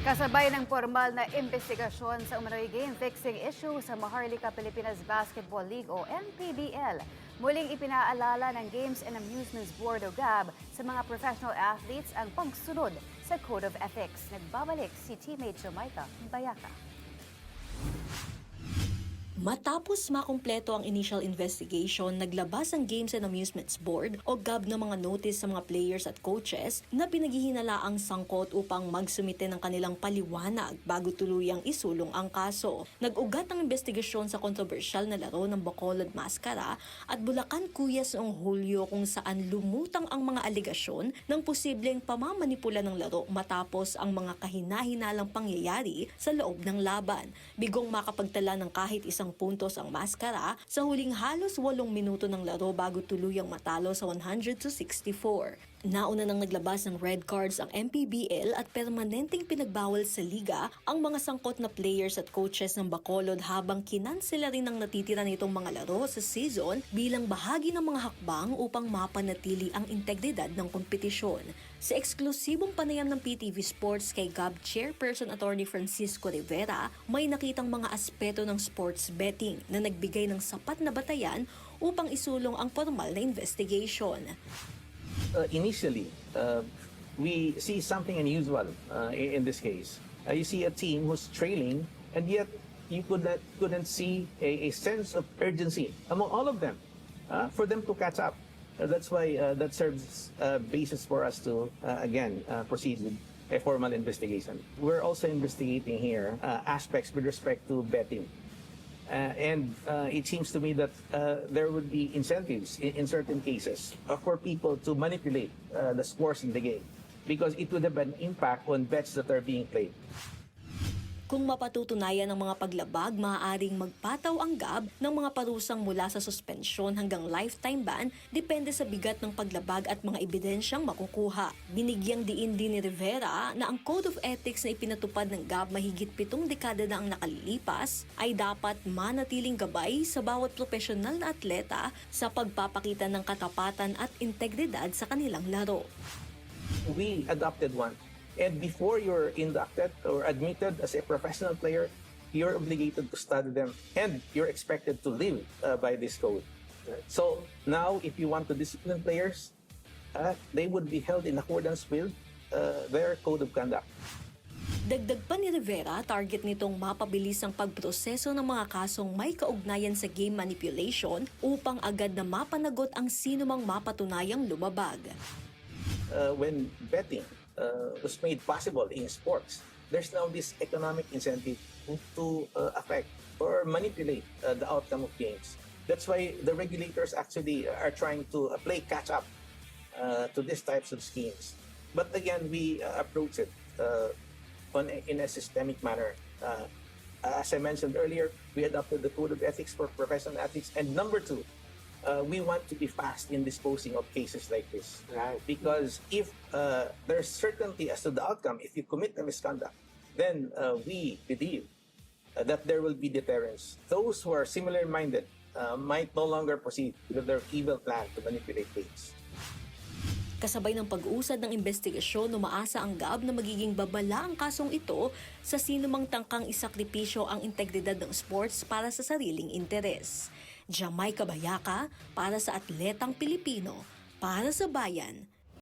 Kasabay ng formal na investigasyon sa umano'y game fixing issue sa Maharlika Pilipinas Basketball League o MPBL, muling ipinaalala ng Games and Amusements Board o GAB sa mga professional athletes ang pagsunod sa Code of Ethics. Nagbabalik si teammate Jamaica Bayaka. Matapos makumpleto ang initial investigation, naglabas ang Games and Amusements Board o GAB ng mga notice sa mga players at coaches na pinaghihinalaang sangkot upang magsumite ng kanilang paliwanag bago tuluyang isulong ang kaso. Nag-ugat ang investigasyon sa kontrobersyal na laro ng Bacolod Mascara at Bulacan Cuyas noong Hulyo kung saan lumutang ang mga aligasyon ng posibleng pamamanipula ng laro matapos ang mga kahinahinalang pangyayari sa loob ng laban. Bigong makapagtala ng kahit isang puntos ang Mascara sa huling halos 8 minuto ng laro bago tuluyang matalo sa 100-64. Nauna nang naglabas ng red cards ang MPBL at permanenteng pinagbawal sa liga ang mga sangkot na players at coaches ng Bacolod habang kinansela rin ang natitira nitong mga laro sa season bilang bahagi ng mga hakbang upang mapanatili ang integridad ng kompetisyon. Sa eksklusibong panayam ng PTV Sports kay GAB Chairperson Attorney Francisco Rivera, may nakitang mga aspeto ng sports betting na nagbigay ng sapat na batayan upang isulong ang formal na investigation. Initially, we see something unusual in this case. You see a team who's trailing, and yet you couldn't see a sense of urgency among all of them for them to catch up. That's why that serves basis for us to again proceed with a formal investigation. We're also investigating here aspects with respect to betting. And it seems to me that there would be incentives in certain cases for people to manipulate the scores in the game because it would have an impact on bets that are being played. Kung mapatutunayan ng mga paglabag, maaaring magpataw ang GAB ng mga parusang mula sa suspensyon hanggang lifetime ban depende sa bigat ng paglabag at mga ebidensyang makukuha. Binigyang diin din ni Rivera na ang Code of Ethics na ipinatupad ng GAB mahigit 7 dekada na ang nakalilipas ay dapat manatiling gabay sa bawat profesional na atleta sa pagpapakita ng katapatan at integridad sa kanilang laro. We adopted one. And before you're inducted or admitted as a professional player, you're obligated to study them and you're expected to live by this code. So now, if you want to discipline players, they would be held in accordance with their code of conduct. Dagdag pa ni Rivera, target nitong mapabilis ang pagproseso ng mga kasong may kaugnayan sa game manipulation upang agad na mapanagot ang sinumang mapatunayang lumabag. When betting was made possible in sports, there's now this economic incentive to affect or manipulate the outcome of games. That's why the regulators actually are trying to play catch up to these types of schemes. But again, we approach it in a systemic manner. As I mentioned earlier, we adopted the Code of Ethics for professional athletes. And number 2, we want to be fast in disposing of cases like this. Right. Because if there's certainty as to the outcome, if you commit a misconduct, then we believe that there will be deterrence. Those who are similar-minded might no longer proceed with their evil plan to manipulate games. Kasabay ng pag-uusad ng investigasyon, umaasa ang GAB na magiging babala ang kasong ito sa sinumang tangkang isakripisyo ang integridad ng sports para sa sariling interes. Jamaica Bayaka para sa Atletang Pilipino, para sa Bayan,